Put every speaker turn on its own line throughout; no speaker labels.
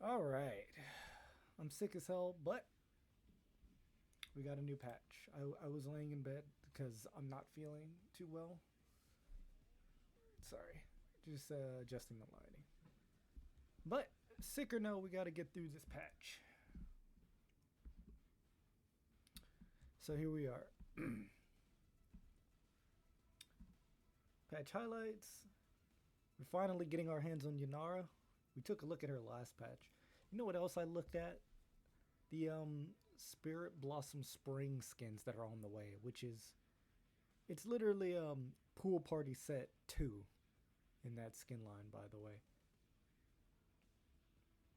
Alright. I'm sick as hell, but we got a new patch. I was laying in bed because I'm not feeling too well. Sorry. Just adjusting the lighting. But, sick or no, we gotta get through this patch. So here we are. Patch highlights. We're finally getting our hands on Yanara. We took a look at her last patch. You know what else I looked at? The Spirit Blossom Spring skins that are on the way, which is it's literally Pool Party set 2 in that skin line, by the way.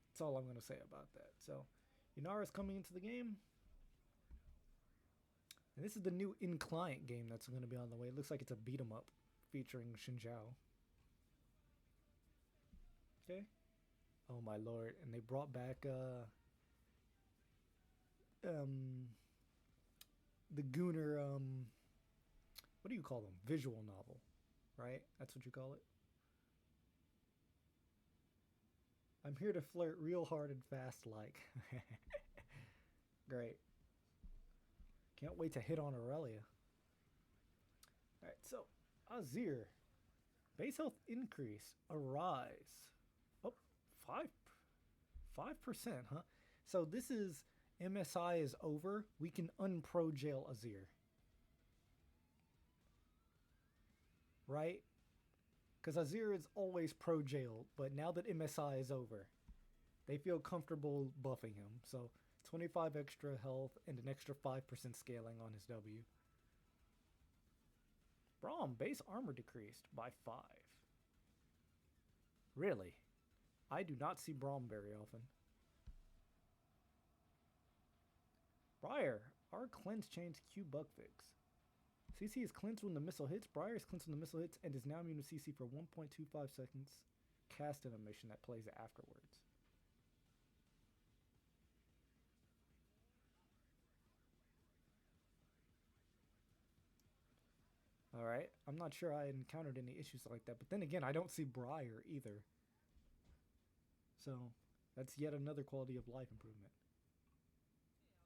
That's all I'm going to say about that. So, Yanara's coming into the game. And this is the new in-client game that's going to be on the way. It looks like it's a beat 'em up featuring Xinjiao. Okay. Oh my lord. And they brought back the Gooner what do you call them? Visual novel, right? That's what you call it. I'm here to flirt real hard and fast like. Great. Can't wait to hit on Aurelia. Alright, so Azir. Base health increase. Arise. Oh, 5%, huh? So this is MSI is over. We can unpro jail Azir. Right? Because Azir is always pro jail, but now that MSI is over, they feel comfortable buffing him. So 25 extra health and an extra 5% scaling on his W. Braum, base armor decreased by 5. Really? I do not see Braum very often. Briar, our cleanse change Q bug fix. CC is cleansed when the missile hits. Briar is cleansed when the missile hits and is now immune to CC for 1.25 seconds. Cast animation that plays afterwards. Alright, I'm not sure I encountered any issues like that, but then again, I don't see Briar either. So, that's yet another quality of life improvement.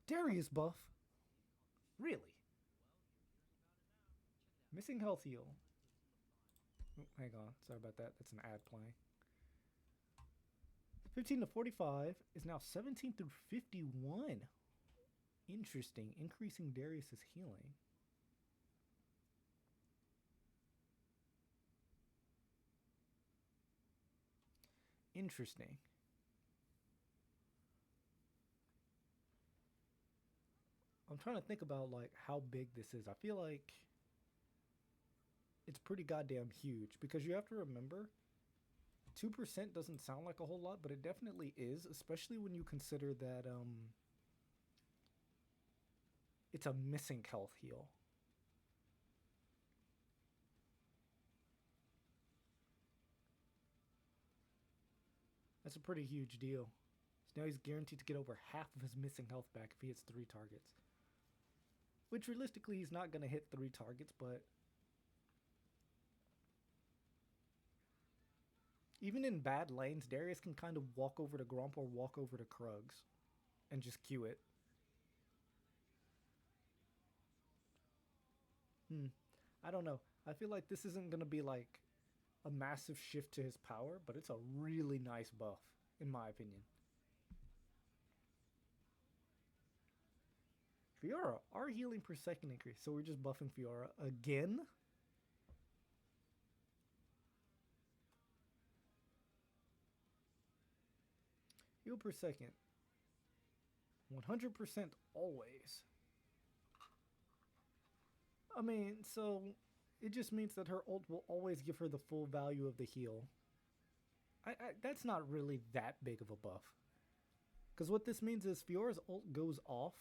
Darius buff? Really? Missing health heal. Oh, hang on, sorry about that. That's an ad playing. 15 to 45 is now 17 through 51. Interesting. Increasing Darius's healing. Interesting. I'm trying to think about like how big this is. I feel like it's pretty goddamn huge because you have to remember 2% doesn't sound like a whole lot, but it definitely is, especially when you consider that it's a missing health heal. That's a pretty huge deal. So now he's guaranteed to get over half of his missing health back if he hits 3 targets. Which realistically he's not going to hit 3 targets, but even in bad lanes, Darius can kind of walk over to Gromp or walk over to Krugs and just Q it. I don't know. I feel like this isn't going to be like a massive shift to his power, but it's a really nice buff, in my opinion. Fiora, our healing per second increase. So we're just buffing Fiora again? Heal per second. 100% always. I mean, so it just means that her ult will always give her the full value of the heal. That's not really that big of a buff. Because what this means is Fiora's ult goes off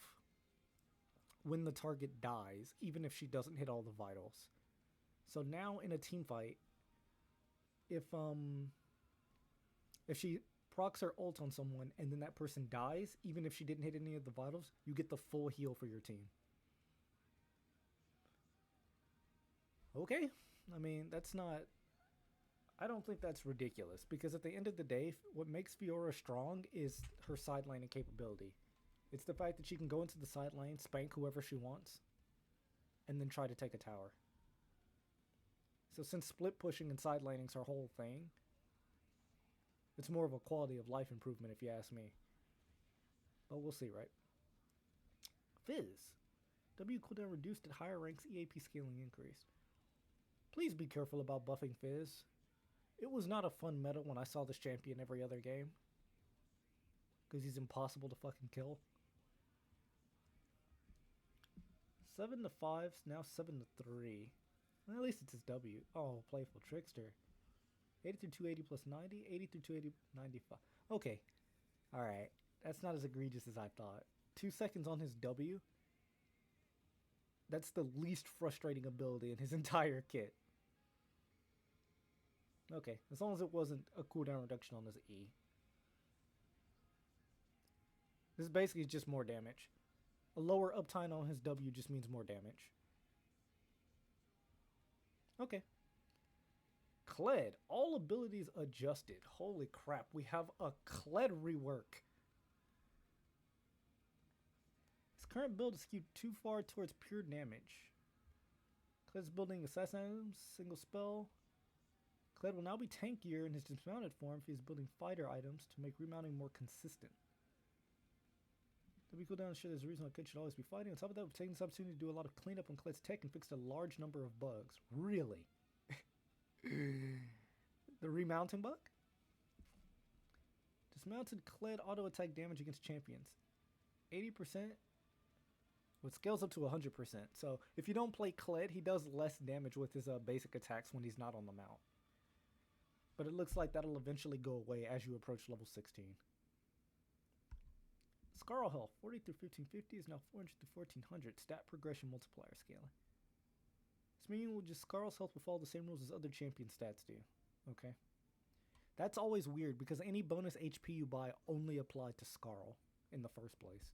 when the target dies, even if she doesn't hit all the vitals. So now in a team fight, if she procs her ult on someone and then that person dies, even if she didn't hit any of the vitals, you get the full heal for your team. Okay, I mean, that's not... I don't think that's ridiculous because at the end of the day, what makes Fiora strong is her side laning capability. It's the fact that she can go into the side lane, spank whoever she wants, and then try to take a tower. So since split pushing and side laning's her whole thing, it's more of a quality of life improvement if you ask me. But we'll see, right? Fizz. W cooldown reduced at higher ranks, EAP scaling increased. Please be careful about buffing Fizz. It was not a fun meta when I saw this champion every other game. Because he's impossible to fucking kill. 7 to 5, now 7 to 3. Well, at least it's his W. Oh, Playful Trickster. 80 through 280 plus 90. 80 through 280, 95. Okay. Alright. That's not as egregious as I thought. 2 seconds on his W. That's the least frustrating ability in his entire kit. Okay, as long as it wasn't a cooldown reduction on his E. This is basically just more damage. A lower uptime on his W just means more damage. Okay. Kled, all abilities adjusted. Holy crap, we have a Kled rework. His current build is skewed too far towards pure damage. Kled's building assassin items, single spell. Kled will now be tankier in his dismounted form if he's building fighter items to make remounting more consistent. W cooldown sure there's a reason why Kled should always be fighting. On top of that, we've taken this opportunity to do a lot of cleanup on Kled's tech and fixed a large number of bugs. Really? The remounting bug? Dismounted Kled auto attack damage against champions. 80%. Well, it scales up to 100%. So if you don't play Kled, he does less damage with his basic attacks when he's not on the mount. But it looks like that'll eventually go away as you approach level 16. Scarl health, 40 through 1550 is now 400 through 1400. Stat progression multiplier scaling. This meaning will just Scarl's health will follow the same rules as other champion stats do. Okay. That's always weird because any bonus HP you buy only applied to Scarl in the first place.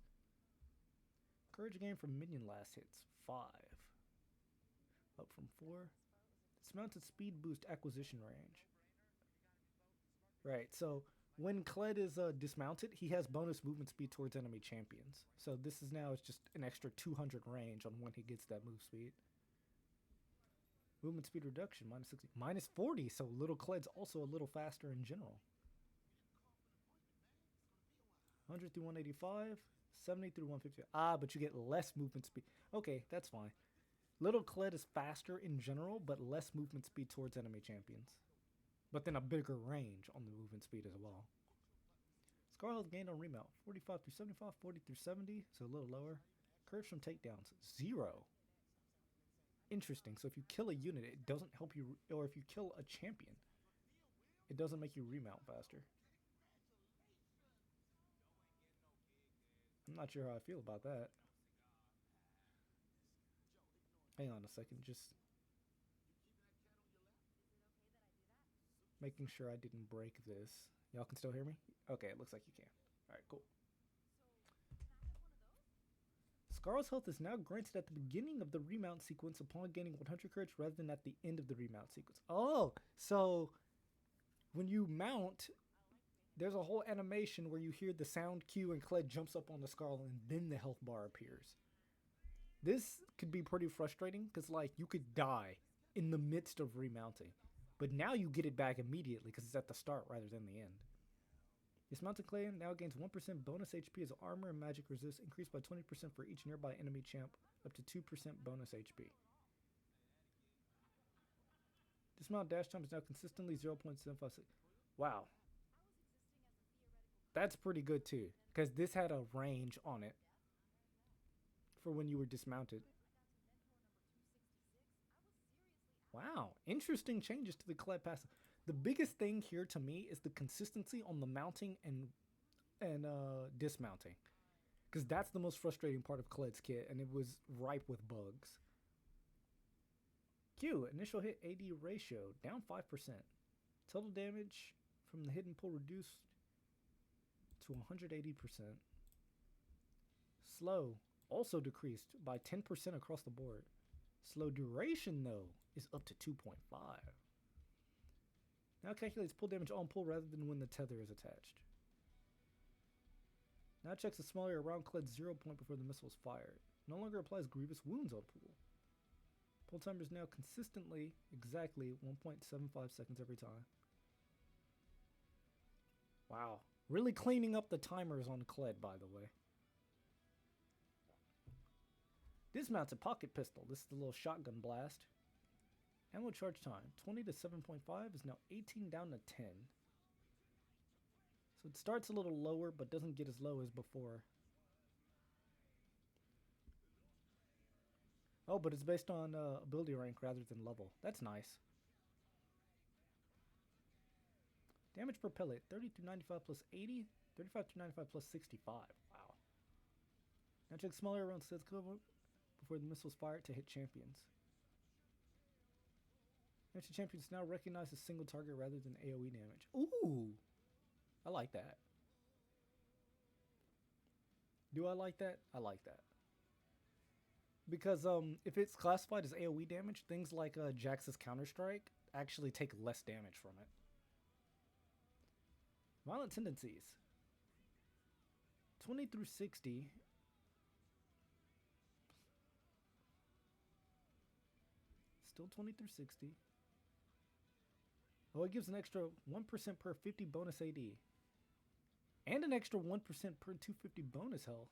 Courage gain from minion last hits, 5. Up from 4. Dismounted speed boost acquisition range. Right, so when Kled is dismounted, he has bonus movement speed towards enemy champions. So this is now just an extra 200 range on when he gets that move speed. Movement speed reduction, minus 60. Minus 40, so little Kled's also a little faster in general. 100 through 185, 70 through 150. Ah, but you get less movement speed. Okay, that's fine. Little Kled is faster in general, but less movement speed towards enemy champions. But then a bigger range on the movement speed as well. Scar health gained on remount, 45 through 75, 40 through 70, so a little lower. Courage from takedowns, 0. Interesting, so if you kill a unit, it doesn't help you, or if you kill a champion, it doesn't make you remount faster. I'm not sure how I feel about that. Hang on a second, just making sure I didn't break this. Y'all can still hear me? Okay, it looks like you can. Alright, cool. Scar's health is now granted at the beginning of the remount sequence upon gaining 100 courage rather than at the end of the remount sequence. Oh, so when you mount, there's a whole animation where you hear the sound cue and Kled jumps up on the Scarl and then the health bar appears. This could be pretty frustrating because, like, you could die in the midst of remounting. But now you get it back immediately because it's at the start rather than the end. Dismounted Kled now gains 1% bonus HP as armor and magic resist, increased by 20% for each nearby enemy champ, up to 2% bonus HP. Dismount dash time is now consistently 0.756. Wow. That's pretty good too, because this had a range on it for when you were dismounted. Wow, interesting changes to the Kled passive. The biggest thing here to me is the consistency on the mounting and dismounting, because that's the most frustrating part of Kled's kit, and it was ripe with bugs. Q, initial hit AD ratio, down 5%. Total damage from the hidden pull reduced to 180%. Slow, also decreased by 10% across the board. Slow duration, though, is up to 2.5. Now calculates pull damage on pull rather than when the tether is attached. Now checks the small area around Kled's 0 point before the missile is fired. No longer applies grievous wounds on pull. Pull timer is now consistently exactly 1.75 seconds every time. Wow. Really cleaning up the timers on Kled, by the way. Dismounted pocket pistol. This is the little shotgun blast. Ammo charge time. 20 to 7.5 is now 18 down to 10. So it starts a little lower, but doesn't get as low as before. Oh, but it's based on ability rank rather than level. That's nice. Damage per pellet, 30 to 95 plus 80, 35 to 95 plus 65. Wow. Now check smaller around sets cover before the missiles fire to hit champions. Matching champions now recognize a single target rather than AoE damage. Ooh! I like that. Do I like that? I like that. Because if it's classified as AoE damage, things like Jax's Counter-Strike actually take less damage from it. Violent tendencies. 20 through 60. Still 20 through 60. Oh, it gives an extra 1% per 50 bonus AD. And an extra 1% per 250 bonus health.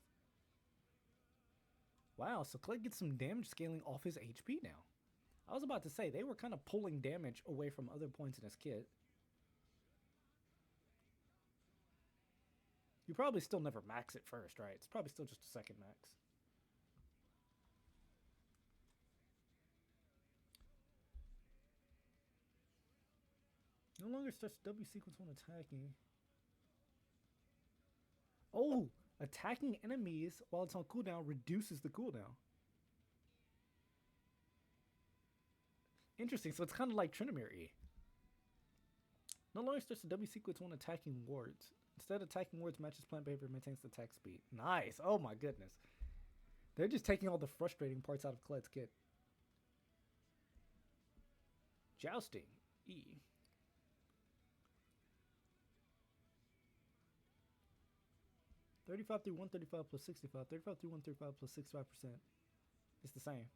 Wow, so Kled gets some damage scaling off his HP now. I was about to say, they were kind of pulling damage away from other points in his kit. You probably still never max it first, right? It's probably still just a second max. No longer starts W sequence when attacking. Oh! Attacking enemies while it's on cooldown reduces the cooldown. Interesting, so it's kind of like Trinomir E. No longer starts the W sequence when attacking wards. Instead, attacking wards matches plant behavior, maintains the attack speed. Nice! Oh my goodness. They're just taking all the frustrating parts out of Kled's kit. Jousting E. 35 through 135 plus 65. 35 through 135 plus 65%. It's the same.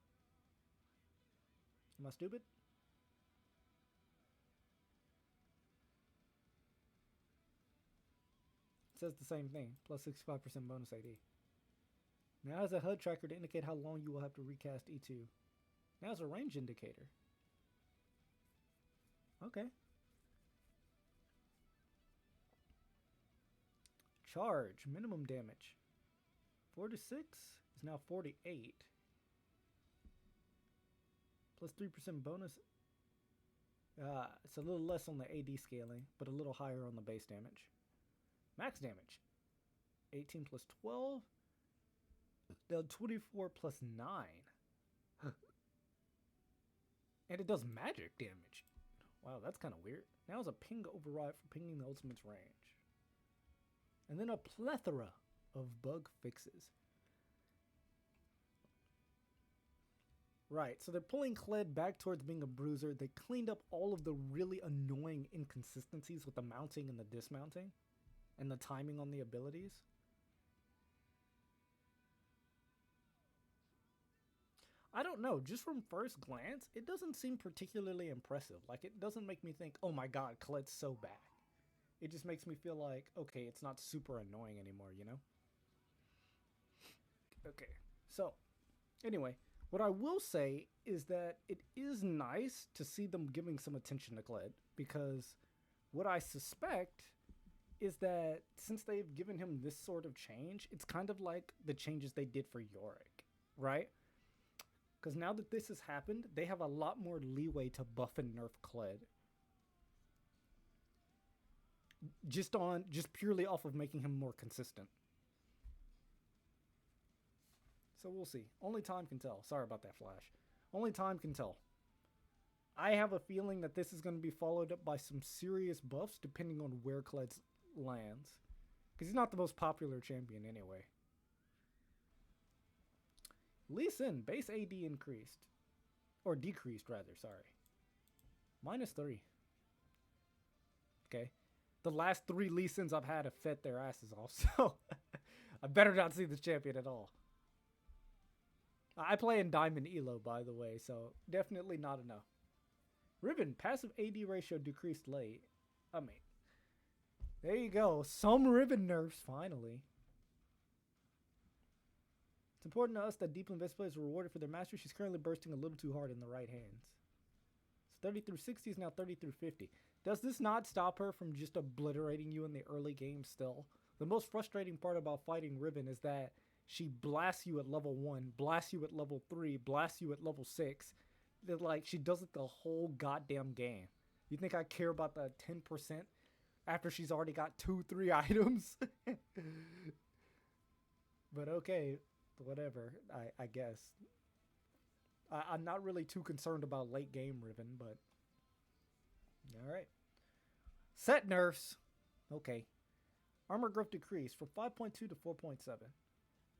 Am I stupid? It says the same thing. Plus 65% bonus AD. Now has a HUD tracker to indicate how long you will have to recast E2. Now has a range indicator. Okay. Charge, minimum damage. 4 to 6 is now 48. Plus 3% bonus. It's a little less on the AD scaling, but a little higher on the base damage. Max damage. 18 plus 12. Now 24 plus 9. And it does magic damage. Wow, that's kind of weird. Now it's a ping override for pinging the ultimate's range. And then a plethora of bug fixes. Right, so they're pulling Kled back towards being a bruiser. They cleaned up all of the really annoying inconsistencies with the mounting and the dismounting. And the timing on the abilities. I don't know, just from first glance, it doesn't seem particularly impressive. Like, it doesn't make me think, oh my god, Kled's so bad. It just makes me feel like, okay, it's not super annoying anymore, you know? Okay, so, anyway, what I will say is that it is nice to see them giving some attention to Kled, because what I suspect is that since they've given him this sort of change, it's kind of like the changes they did for Yorick, right? Because now that this has happened, they have a lot more leeway to buff and nerf Kled. Just purely off of making him more consistent. So we'll see. Only time can tell. Sorry about that, Flash. Only time can tell. I have a feeling that this is going to be followed up by some serious buffs depending on where Kled lands. Because he's not the most popular champion anyway. Lee Sin, base AD increased. Or decreased, rather, sorry. -3. Okay? The last 3 Lee Sins I've had have fed their asses off, so I better not see this champion at all. I play in Diamond Elo, by the way, so definitely not enough. Riven, passive AD ratio decreased late. I mean, there you go. Some Riven nerfs, finally. It's important to us that Deep Invest players are rewarded for their mastery. She's currently bursting a little too hard in the right hands. So 30 through 60 is now 30 through 50. Does this not stop her from just obliterating you in the early game still? The most frustrating part about fighting Riven is that she blasts you at level 1, blasts you at level 3, blasts you at level 6. Like, she does it the whole goddamn game. You think I care about the 10% after she's already got 2-3 items? But okay, whatever, I guess. I'm not really too concerned about late game Riven, but alright. Set nerfs. Okay. Armor growth decreased from 5.2 to 4.7.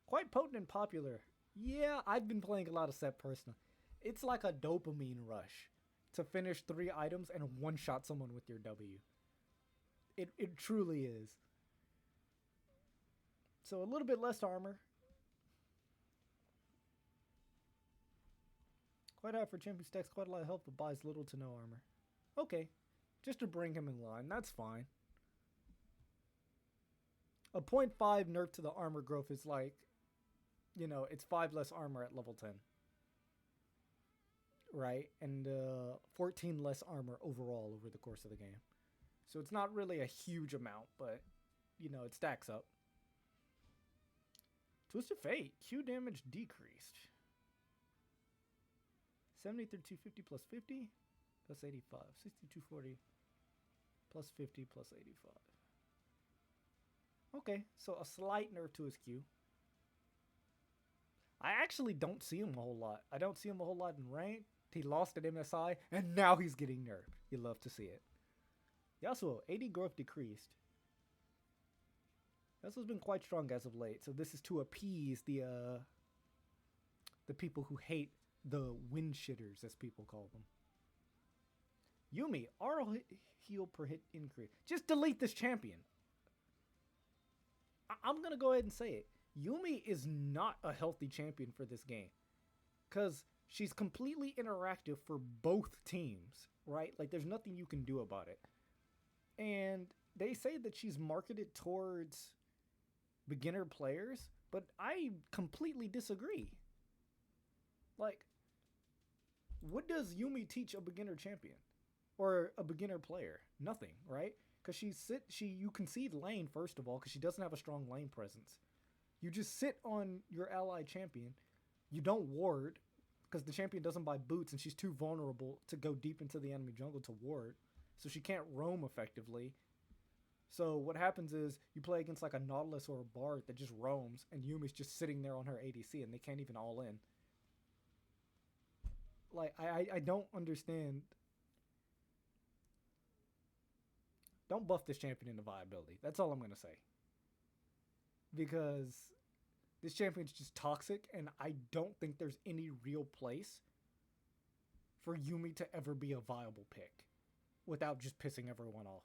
Quite potent and popular. Yeah, I've been playing a lot of Set personally. It's like a dopamine rush to finish 3 items and one-shot someone with your W. It truly is. So a little bit less armor. Quite high for champion stacks, quite a lot of health, but buys little to no armor. Okay, just to bring him in line, that's fine. A 0.5 nerf to the armor growth is like, you know, it's 5 less armor at level 10. Right? And 14 less armor overall over the course of the game. So it's not really a huge amount, but, you know, it stacks up. Twisted Fate, Q damage decreased. 70 through 250 plus 50 plus 85. 60 240 plus 50 plus 85. Okay, so a slight nerf to his Q. I actually don't see him a whole lot. I don't see him a whole lot in ranked. He lost at MSI, and now he's getting nerfed. You love to see it. Yasuo, AD growth decreased. Yasuo's been quite strong as of late, so this is to appease the people who hate the wind shitters, as people call them. Yumi, auto heal per hit increase. Just delete this champion. I'm going to go ahead and say it. Yumi is not a healthy champion for this game. Because she's completely interactive for both teams, right? Like, there's nothing you can do about it. And they say that she's marketed towards beginner players, but I completely disagree. Like, what does Yumi teach a beginner champion? Or a beginner player? Nothing, right? Because you concede lane, first of all, because she doesn't have a strong lane presence. You just sit on your ally champion. You don't ward, because the champion doesn't buy boots, and she's too vulnerable to go deep into the enemy jungle to ward. So she can't roam effectively. So what happens is, you play against like a Nautilus or a Bard that just roams, and Yumi's just sitting there on her ADC, and they can't even all in. Like, I don't understand. Don't buff this champion into viability. That's all I'm going to say. Because this champion's just toxic, and I don't think there's any real place for Yumi to ever be a viable pick without just pissing everyone off.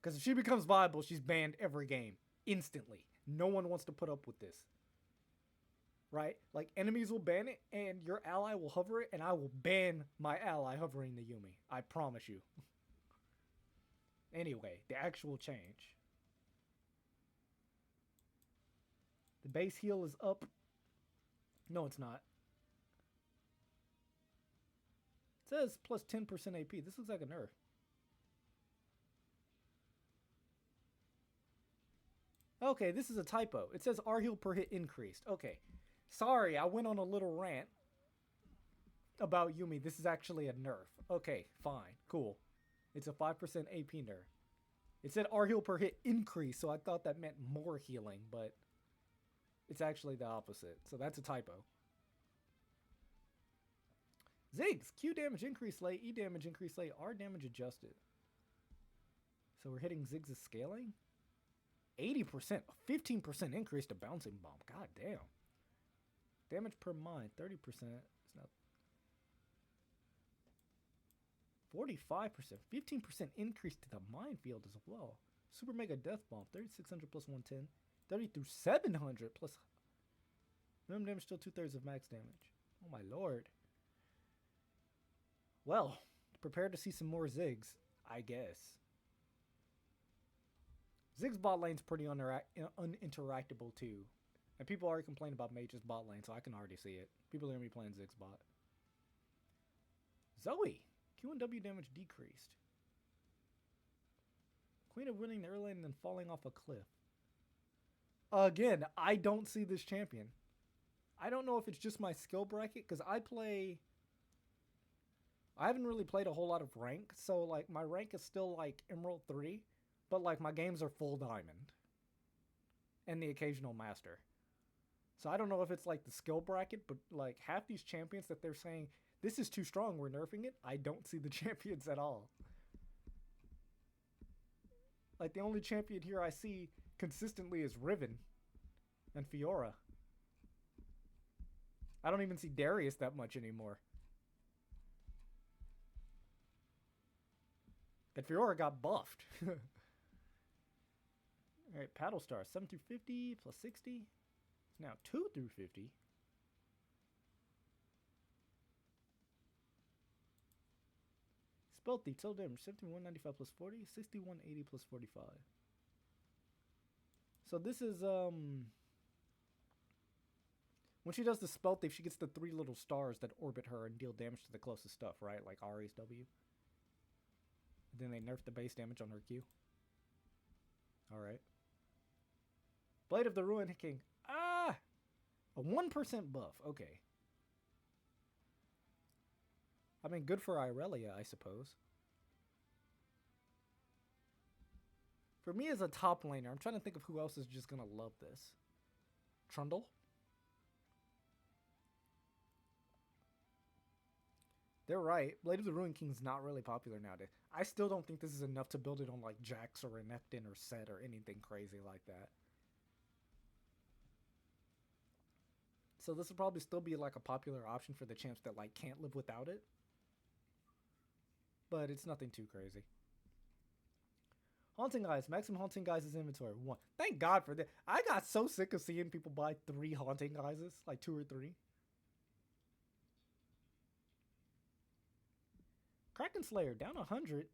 Because if she becomes viable, she's banned every game. Instantly. No one wants to put up with this. Right? Like, enemies will ban it, and your ally will hover it, and I will ban my ally hovering the Yumi. I promise you. Anyway, the actual change. The base heal is up. No, it's not. It says plus 10% AP. This looks like a nerf. Okay, this is a typo. It says R heal per hit increased. Okay. Sorry, I went on a little rant about Yumi. This is actually a nerf. Okay, fine. Cool. It's a 5% AP nerf. It said R heal per hit increase, so I thought that meant more healing, but it's actually the opposite. So that's a typo. Ziggs, Q damage increase late, E damage increase late, R damage adjusted. So we're hitting Ziggs' scaling? 80%, a 15% increase to bouncing bomb. God damn. Damage per mine, 30%. It's not. 45%, 15% increase to the minefield as well. Super Mega Death Bomb, 3600 plus 110. 30 through 700 plus minimum damage, still 2/3 of max damage. Oh my lord. Well, prepare to see some more Ziggs, I guess. Ziggs bot lane's pretty uninteractable too. And people already complain about Mage's bot lane, so I can already see it. People are going to be playing Ziggs bot. Zoe. Q and W damage decreased. Queen of winning the early lane and then falling off a cliff. Again, I don't see this champion. I don't know if it's just my skill bracket, because I haven't really played a whole lot of rank, so like my rank is still like Emerald 3, but like my games are full diamond. And the occasional master. So I don't know if it's like the skill bracket, but like half these champions that they're saying, this is too strong, we're nerfing it, I don't see the champions at all. Like the only champion here I see consistently is Riven and Fiora. I don't even see Darius that much anymore. And Fiora got buffed. Alright, Paddle Star, 7 through 50 plus 60. It's now 2 through 50. Spell Thief, total damage, 7195 plus 40, 6180 plus 45. So this is, when she does the Spell Thief, she gets the 3 little stars that orbit her and deal damage to the closest stuff, right? Like Ari's W. Then they nerf the base damage on her Q. Alright. Blade of the Ruin King. Ah! A 1% buff. Okay. I mean, good for Irelia, I suppose. For me as a top laner, I'm trying to think of who else is just going to love this. Trundle? They're right. Blade of the Ruin King is not really popular nowadays. I still don't think this is enough to build it on like Jax or Renekton or Set or anything crazy like that. So this will probably still be like a popular option for the champs that like can't live without it. But it's nothing too crazy. Haunting Eyes. Maximum Haunting Eyes is inventory. 1. Thank God for that. I got so sick of seeing people buy 3 Haunting Eyes. Like 2 or 3. Kraken Slayer. Down 100.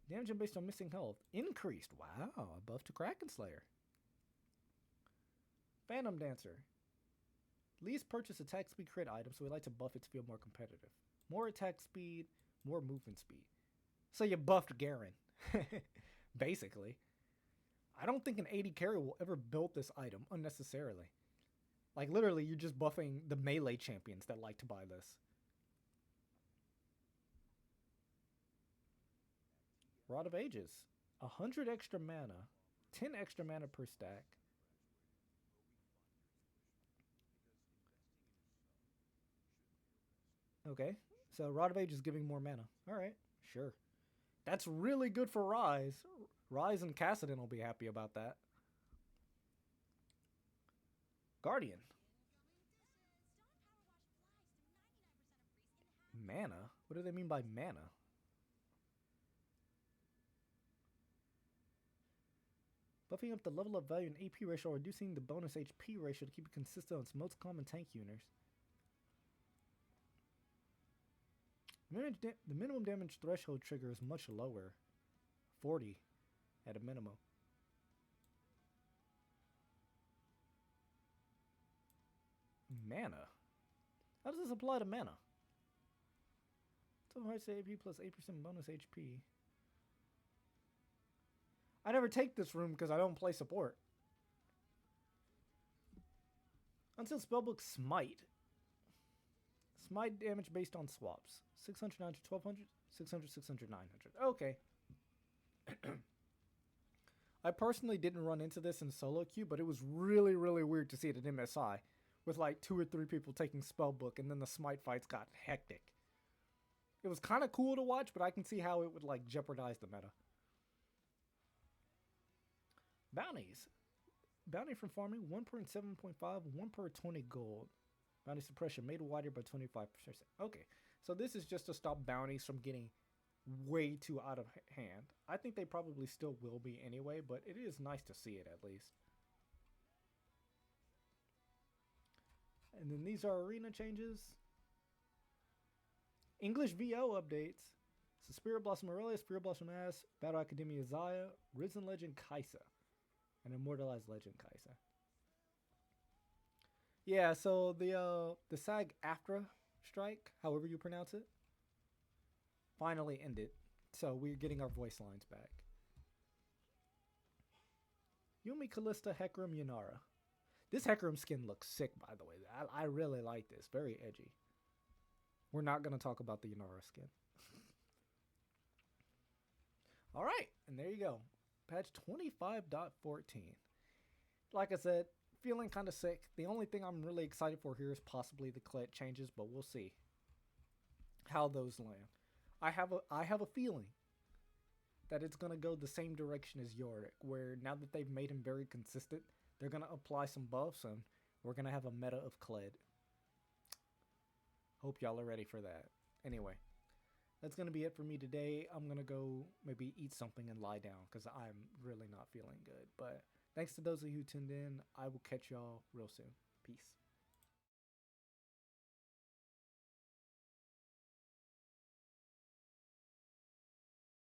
Damage based on missing health. Increased. Wow. A buff to Kraken Slayer. Phantom Dancer. Least purchase attack speed crit item, so we like to buff it to feel more competitive. More attack speed. More movement speed. So you buffed Garen. Basically. I don't think an 80 carry will ever build this item unnecessarily. Like literally you're just buffing the melee champions that like to buy this. Rod of Ages. 100 extra mana. 10 extra mana per stack. Okay. So Rod of Age is giving more mana. Alright, sure. That's really good for Ryze. Ryze and Kassadin will be happy about that. Guardian. Mana? What do they mean by mana? Buffing up the level up value and AP ratio, or reducing the bonus HP ratio to keep it consistent on its most common tank units. The minimum damage threshold trigger is much lower. 40 at a minimum. Mana? How does this apply to mana? Total hearts AP plus 8% bonus HP. I never take this room because I don't play support. Until Spellbook Smite. Smite damage based on swaps. 600, 900, 1200, 600, 600, 900. Okay. I personally didn't run into this in solo queue, but it was really, really weird to see it at MSI. With like 2 or 3 people taking Spellbook, and then the Smite fights got hectic. It was kind of cool to watch, but I can see how it would like jeopardize the meta. Bounties. Bounty from farming, 1.7.5, 1 per 20 gold. Bounty suppression made wider by 25%. Okay, so this is just to stop bounties from getting way too out of hand. I think they probably still will be anyway, but it is nice to see it at least. And then these are arena changes. English VO updates. So Spirit Blossom Aurelia, Spirit Blossom Ass, Battle Academia Zaya, Risen Legend Kaisa, and Immortalized Legend Kaisa. Yeah, so the SAG AFTRA strike, however you pronounce it, finally ended. So we're getting our voice lines back. Yumi Callista Hecarim Yanara. This Hecarim skin looks sick, by the way. I really like this. Very edgy. We're not going to talk about the Yanara skin. All right, and there you go. Patch 25.14. Like I said, feeling kind of sick. The only thing I'm really excited for here is possibly the Kled changes, but we'll see how those land. I have a feeling that it's going to go the same direction as Yorick, where now that they've made him very consistent, they're going to apply some buffs, and we're going to have a meta of Kled. Hope y'all are ready for that. Anyway, that's going to be it for me today. I'm going to go maybe eat something and lie down because I'm really not feeling good. But thanks to those of you who tuned in. I will catch y'all real soon. Peace.